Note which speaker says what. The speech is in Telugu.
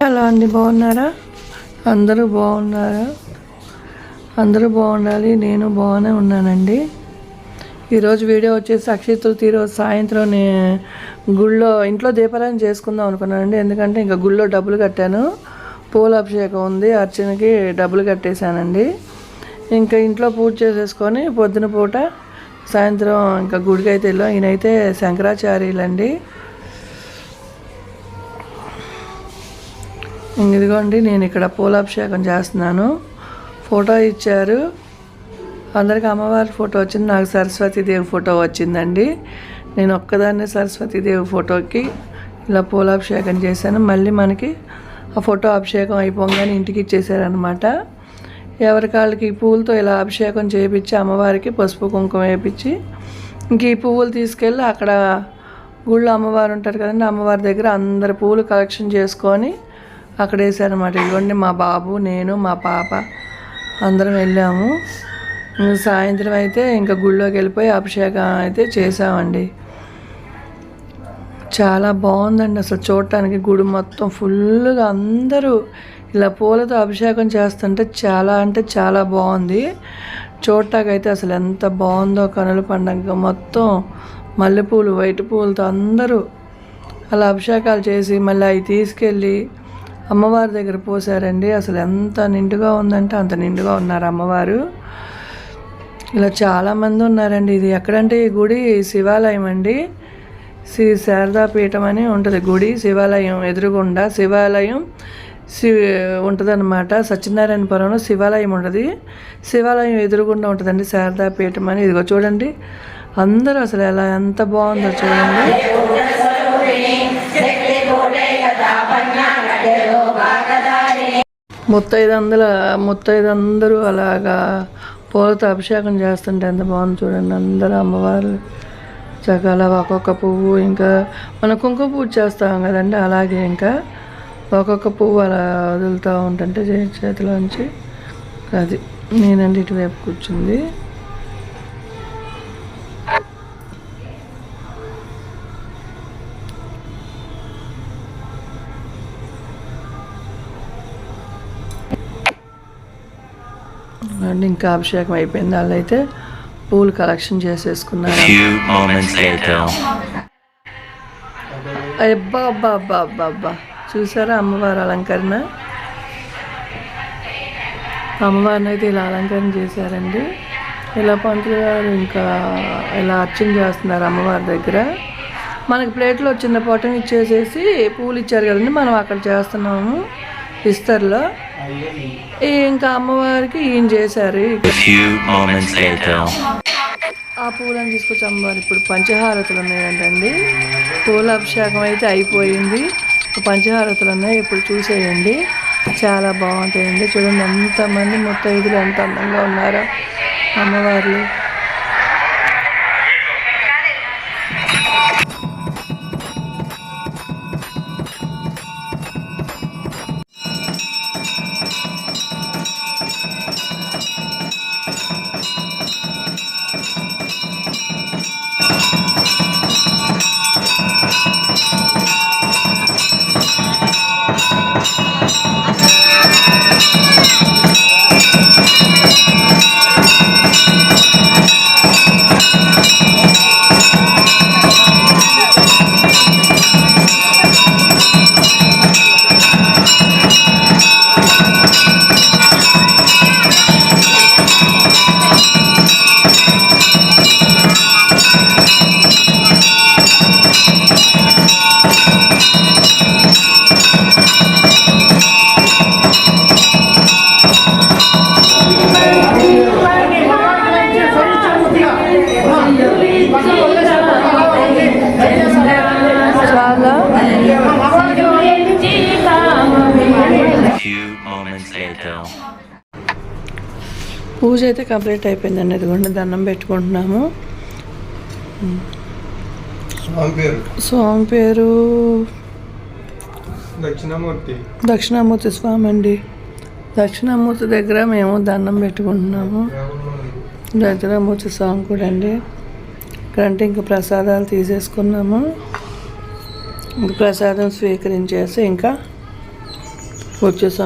Speaker 1: హలో అండి, బాగున్నారా? అందరూ బాగున్నారా? అందరూ బాగుండాలి. నేను బాగానే ఉన్నానండి. ఈరోజు వీడియో వచ్చేసి అక్షయ తృతీయ రోజు సాయంత్రం గుళ్ళో ఇంట్లో దీపారాయణ చేసుకుందాం అనుకున్నానండి. ఎందుకంటే ఇంకా గుళ్ళో డబ్బులు కట్టాను, పూల అభిషేకం ఉంది, అర్చనకి డబ్బులు కట్టేశానండి. ఇంకా ఇంట్లో పూజ చేసేసుకొని పొద్దున పూట సాయంత్రం ఇంకా గుడికి అయితే వెళ్ళాం. ఈయనైతే శంకరాచార్యులండి. ఇదిగోండి, నేను ఇక్కడ పూలాభిషేకం చేస్తున్నాను. ఫోటో ఇచ్చారు, అందరికి అమ్మవారి ఫోటో వచ్చింది, నాకు సరస్వతీదేవి ఫోటో వచ్చిందండి. నేను ఒక్కదాన్నే సరస్వతీదేవి ఫోటోకి ఇలా పూలాభిషేకం చేశాను. మళ్ళీ మనకి ఆ ఫోటో అభిషేకం అయిపోగానే ఇంటికి ఇచ్చేసారనమాట. ఎవరి కాళ్ళకి ఈ పువ్వులతో ఇలా అభిషేకం చేయించి అమ్మవారికి పసుపు కుంకుమ వేయించి ఇంక ఈ పువ్వులు తీసుకెళ్ళి అక్కడ గుళ్ళో అమ్మవారు ఉంటారు కదండి, అమ్మవారి దగ్గర అందరు పువ్వులు కలెక్షన్ చేసుకొని అక్కడ వేసారనమాట. ఇదిగోండి, మా బాబు, నేను, మా పాప అందరం వెళ్ళాము. సాయంత్రం అయితే ఇంకా గుళ్ళోకి వెళ్ళిపోయి అభిషేకం అయితే చేసామండి. చాలా బాగుందండి అసలు చూడటానికి. గుడి మొత్తం ఫుల్గా అందరూ ఇలా పూలతో అభిషేకం చేస్తుంటే చాలా అంటే చాలా బాగుంది. చూడటాకైతే అసలు ఎంత బాగుందో. కనుల పండుగ మొత్తం మల్లెపూలు, వైట్ పూలతో అందరూ అలా అభిషేకాలు చేసి మళ్ళీ అవి తీసుకెళ్ళి అమ్మవారి దగ్గర పోసారండి. అసలు ఎంత నిండుగా ఉందంటే అంత నిండుగా ఉన్నారు అమ్మవారు. ఇలా చాలామంది ఉన్నారండి. ఇది ఎక్కడంటే ఈ గుడి శివాలయం అండి. శ్రీ శారదాపీఠం అని ఉంటుంది గుడి. శివాలయం ఎదురుగుండా శివాలయం ఉంటుందన్నమాట. సత్యనారాయణపురంలో శివాలయం ఉంటుంది. శివాలయం ఎదురుగుండా ఉంటుందండి శారదాపీఠం అని. ఇదిగో చూడండి, అందరూ అసలు ఎలా ఎంత బాగుందో చూడండి. ముత్తైదందరూ అలాగా పూలతో అభిషేకం చేస్తుంటే ఎంత బాగుంది చూడండి. అందరూ అమ్మవారు చక్కగా ఒక్కొక్క పువ్వు, ఇంకా మనం కుంకుమ పూజ చేస్తాం కదండి, అలాగే ఇంకా ఒక్కొక్క పువ్వు అలా వదులుతూ ఉంటుంటే చేతిలోంచి. అది నేనండి ఇటువైపు కూర్చుంది. ఇంకా అభిషేకం అయిపోయింది. వాళ్ళు అయితే పూలు కలెక్షన్ చేసేసుకున్నారు. అబ్బా అబ్బా అబ్బా అబ్బా అబ్బా, చూసారా అమ్మవారి అలంకరణ? అమ్మవారిని అయితే ఇలా అలంకరణ చేశారండి. ఇలా పంతులు గారు ఇంకా ఇలా అర్చన చేస్తున్నారు అమ్మవారి దగ్గర. మనకి ప్లేట్లో చిన్న పొటం ఇచ్చేసేసి పూలు ఇచ్చారు కదండి, మనం అక్కడ చేస్తున్నాము ఇస్తర్లో. ఇంకా అమ్మవారికి ఈయన చేశారు. ఆ పూలను తీసుకొచ్చి అమ్మవారు ఇప్పుడు పంచహారతులు ఉన్నాయంటండి. పూల అభిషేకం అయితే అయిపోయింది, పంచహారతులు ఉన్నాయి, ఇప్పుడు చూసేయండి. చాలా బాగుంటాయండి. చూడండి ఎంతమంది ముత్తైదులు ఎంత అందంగా ఉన్నారో అమ్మవార్లు. పూజ అయితే కంప్లీట్ అయిపోయిందండి. ఇదిగోండి దండం పెట్టుకుంటున్నాము. స్వామి పేరు దక్షిణామూర్తి స్వామి అండి. దక్షిణామూర్తి దగ్గర మేము దండం పెట్టుకుంటున్నాము. దక్షిణామూర్తి స్వామి కూడా అండి. ఇక్కడంటే ఇంకా ప్రసాదాలు తీసేసుకున్నాము. ఇంక ప్రసాదం స్వీకరించేసి ఇంకా వచ్చేసాం.